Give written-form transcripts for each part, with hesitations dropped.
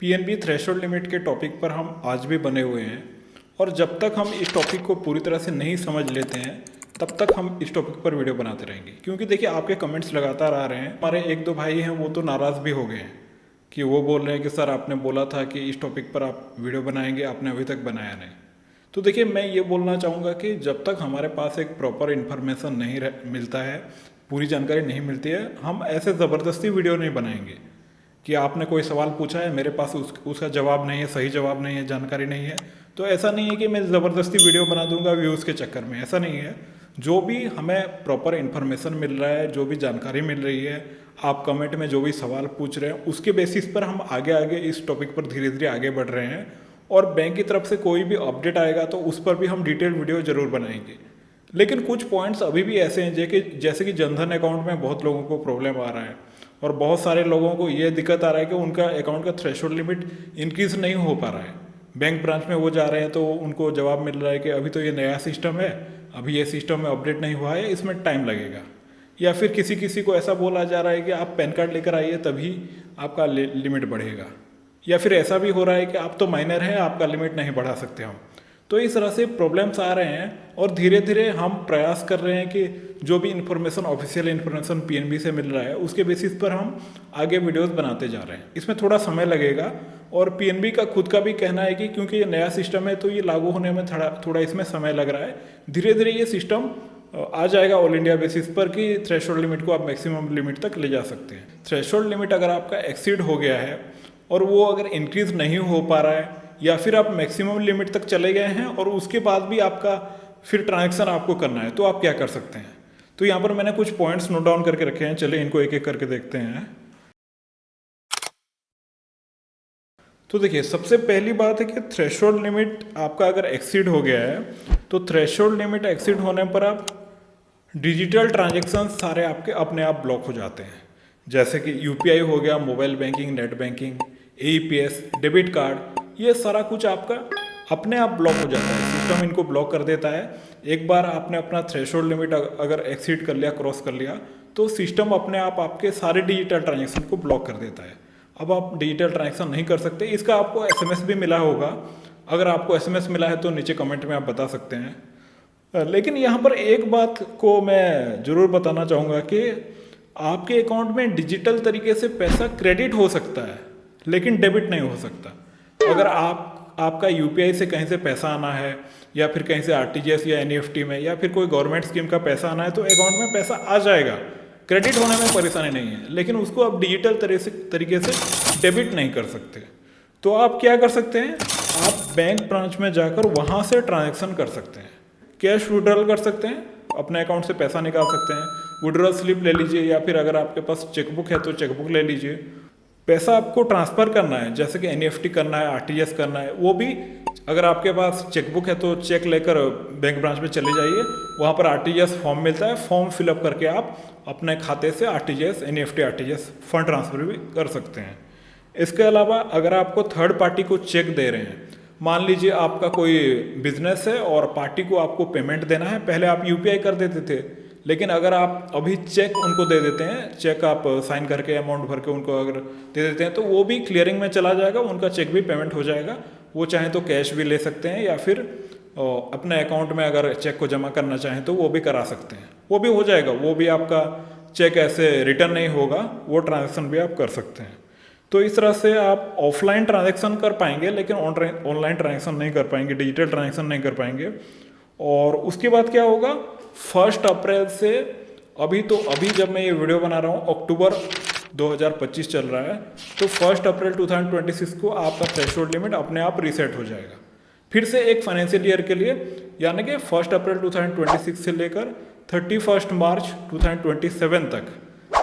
PNB threshold limit के topic पर हम आज भी बने हुए हैं और जब तक हम इस टॉपिक को पूरी तरह से नहीं समझ लेते हैं तब तक हम इस टॉपिक पर वीडियो बनाते रहेंगे। क्योंकि देखिए आपके कमेंट्स लगातार आ रहे हैं, हमारे एक दो भाई हैं वो तो नाराज़ भी हो गए हैं कि वो बोल रहे हैं कि सर आपने बोला था कि इस टॉपिक पर आप वीडियो बनाएंगे, आपने अभी तक बनाया नहीं। तो देखिए मैं ये बोलना चाहूँगा कि जब तक हमारे पास एक प्रॉपर इन्फॉर्मेशन नहीं मिलता है, पूरी जानकारी नहीं मिलती है, हम ऐसे ज़बरदस्ती वीडियो नहीं बनाएंगे कि आपने कोई सवाल पूछा है, मेरे पास उसका जवाब नहीं है, सही जवाब नहीं है, जानकारी नहीं है, तो ऐसा नहीं है कि मैं ज़बरदस्ती वीडियो बना दूंगा व्यूज़ के चक्कर में। ऐसा नहीं है। जो भी हमें प्रॉपर इन्फॉर्मेशन मिल रहा है, जो भी जानकारी मिल रही है, आप कमेंट में जो भी सवाल पूछ रहे हैं, उसके बेसिस पर हम आगे आगे इस टॉपिक पर धीरे धीरे आगे बढ़ रहे हैं। और बैंक की तरफ से कोई भी अपडेट आएगा तो उस पर भी हम डिटेल वीडियो ज़रूर बनाएंगे। लेकिन कुछ पॉइंट्स अभी भी ऐसे हैं जैसे कि जनधन अकाउंट में बहुत लोगों को प्रॉब्लम आ रहा है और बहुत सारे लोगों को ये दिक्कत आ रहा है कि उनका अकाउंट का थ्रेशोल्ड लिमिट इंक्रीज़ नहीं हो पा रहा है। बैंक ब्रांच में वो जा रहे हैं तो उनको जवाब मिल रहा है कि अभी तो ये नया सिस्टम है, अभी ये सिस्टम में अपडेट नहीं हुआ है, इसमें टाइम लगेगा। या फिर किसी किसी को ऐसा बोला जा रहा है कि आप पैन कार्ड लेकर आइए तभी आपका लिमिट बढ़ेगा। या फिर ऐसा भी हो रहा है कि आप तो माइनर हैं, आपका लिमिट नहीं बढ़ा सकते हम। तो इस तरह से प्रॉब्लम्स आ रहे हैं और धीरे धीरे हम प्रयास कर रहे हैं कि जो भी इन्फॉर्मेशन, ऑफिशियल इन्फॉर्मेशन पीएनबी से मिल रहा है उसके बेसिस पर हम आगे वीडियोस बनाते जा रहे हैं। इसमें थोड़ा समय लगेगा और पीएनबी का खुद का भी कहना है कि क्योंकि ये नया सिस्टम है तो ये लागू होने में थोड़ा इसमें समय लग रहा है। धीरे धीरे ये सिस्टम आ जाएगा ऑल इंडिया बेसिस पर कि थ्रेशोल्ड लिमिट को आप मैक्सिमम लिमिट तक ले जा सकते हैं। थ्रेशोल्ड लिमिट अगर आपका एक्सीड हो गया है और वो अगर इंक्रीज नहीं हो पा रहा है या फिर आप मैक्सिमम लिमिट तक चले गए हैं और उसके बाद भी आपका फिर ट्रांजैक्शन आपको करना है तो आप क्या कर सकते हैं। तो यहाँ पर मैंने कुछ पॉइंट्स नोट डाउन करके रखे हैं, चलिए इनको एक एक करके देखते हैं। तो देखिए सबसे पहली बात है कि थ्रेशोल्ड लिमिट आपका अगर एक्सीड हो गया है तो थ्रेशोल्ड लिमिट एक्सीड होने पर आप डिजिटल ट्रांजेक्शन सारे आपके अपने आप ब्लॉक हो जाते हैं। जैसे कि यूपीआई हो गया, mobile banking, net banking, AEPS, debit card, ये सारा कुछ आपका अपने आप ब्लॉक हो जाता है। सिस्टम इनको ब्लॉक कर देता है। एक बार आपने अपना थ्रेशोल्ड लिमिट अगर एक्सीड कर लिया, क्रॉस कर लिया, तो सिस्टम अपने आप आपके सारे डिजिटल ट्रांजेक्शन को ब्लॉक कर देता है। अब आप डिजिटल ट्रांजेक्शन नहीं कर सकते। इसका आपको एसएमएस भी मिला होगा। अगर आपको एसएमएस मिला है तो नीचे कमेंट में आप बता सकते हैं। लेकिन यहाँ पर एक बात को मैं ज़रूर बताना चाहूँगा कि आपके अकाउंट में डिजिटल तरीके से पैसा क्रेडिट हो सकता है लेकिन डेबिट नहीं हो सकता। अगर आपका यूपीआई से कहीं से पैसा आना है या फिर कहीं से आरटीजीएस या एनईएफटी में या फिर कोई गवर्नमेंट स्कीम का पैसा आना है तो अकाउंट में पैसा आ जाएगा, क्रेडिट होने में परेशानी नहीं है। लेकिन उसको आप डिजिटल तरीके से डेबिट नहीं कर सकते। तो आप क्या कर सकते हैं, आप बैंक ब्रांच में जाकर वहाँ से ट्रांजेक्शन कर सकते हैं, कैश विड्रॉल कर सकते हैं, अपने अकाउंट से पैसा निकाल सकते हैं, विड्रॉल स्लिप ले लीजिए या फिर अगर आपके पास चेकबुक है तो चेकबुक ले लीजिए। पैसा आपको ट्रांसफ़र करना है जैसे कि एनईएफटी करना है, आरटीजीएस करना है, वो भी अगर आपके पास चेकबुक है तो चेक लेकर बैंक ब्रांच में चले जाइए, वहाँ पर आरटीजीएस फॉर्म मिलता है, फॉर्म फिलअप करके आप अपने खाते से RTGS, NEFT, RTGS fund transfer भी कर सकते हैं। इसके अलावा अगर आपको थर्ड पार्टी को चेक दे रहे हैं, मान लीजिए आपका कोई बिजनेस है और पार्टी को आपको पेमेंट देना है, पहले आप यूपीआई कर देते थे, लेकिन अगर आप अभी चेक उनको दे देते हैं, चेक आप साइन करके अमाउंट भर के उनको अगर दे देते हैं तो वो भी क्लियरिंग में चला जाएगा, उनका चेक भी पेमेंट हो जाएगा। वो चाहें तो कैश भी ले सकते हैं या फिर अपने अकाउंट में अगर चेक को जमा करना चाहें तो वो भी करा सकते हैं, वो भी हो जाएगा। वो भी आपका चेक ऐसे रिटर्न नहीं होगा, वो ट्रांजेक्शन भी आप कर सकते हैं। तो इस तरह से आप ऑफलाइन ट्रांजैक्शन कर पाएंगे लेकिन ऑनलाइन ट्रांजैक्शन नहीं कर पाएंगे, डिजिटल ट्रांजैक्शन नहीं कर पाएंगे। और उसके बाद क्या होगा, 1 अप्रैल से अभी जब मैं ये वीडियो बना रहा हूँ अक्टूबर 2025 चल रहा है, तो 1 अप्रैल 2026 को आपका थ्रेशोल्ड लिमिट अपने आप रीसेट हो जाएगा फिर से एक फाइनेंशियल ईयर के लिए। यानी कि 1 अप्रैल 2026 से लेकर 31 मार्च 2027 तक,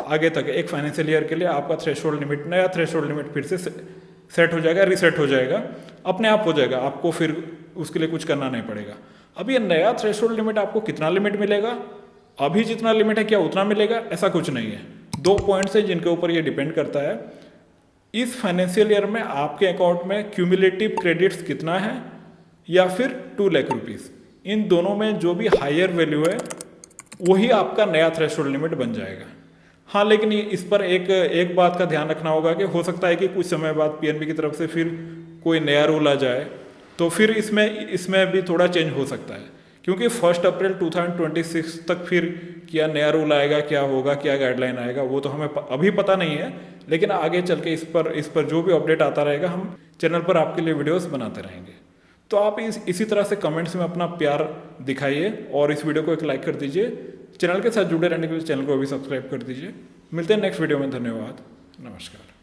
आगे तक एक फाइनेंशियल ईयर के लिए आपका थ्रेशोल्ड लिमिट, नया थ्रेशोल्ड लिमिट फिर से सेट हो जाएगा, रीसेट हो जाएगा, अपने आप हो जाएगा, आपको फिर उसके लिए कुछ करना नहीं पड़ेगा। अब ये नया थ्रेशोल्ड लिमिट आपको कितना लिमिट मिलेगा, अभी जितना लिमिट है क्या उतना मिलेगा, ऐसा कुछ नहीं है। 2 पॉइंट्स हैं जिनके ऊपर ये डिपेंड करता है। इस फाइनेंशियल ईयर में आपके अकाउंट में क्यूमुलेटिव क्रेडिट्स कितना है या फिर 2 लाख रुपीज़, इन दोनों में जो भी हायर वैल्यू है वही आपका नया थ्रेशोल्ड लिमिट बन जाएगा। हाँ, लेकिन इस पर एक बात का ध्यान रखना होगा कि हो सकता है कि कुछ समय बाद पीएनबी की तरफ से फिर कोई नया रूल आ जाए, तो फिर इसमें भी थोड़ा चेंज हो सकता है, क्योंकि 1 अप्रैल 2026 तक फिर क्या नया रूल आएगा, क्या होगा, क्या गाइडलाइन आएगा, वो तो हमें अभी पता नहीं है। लेकिन आगे चल के इस पर जो भी अपडेट आता रहेगा हम चैनल पर आपके लिए वीडियोस बनाते रहेंगे। तो आप इसी तरह से कमेंट्स में अपना प्यार दिखाइए और इस वीडियो को एक लाइक कर दीजिए। चैनल के साथ जुड़े रहने के लिए चैनल को अभी सब्सक्राइब कर दीजिए। मिलते हैं नेक्स्ट वीडियो में। धन्यवाद, नमस्कार।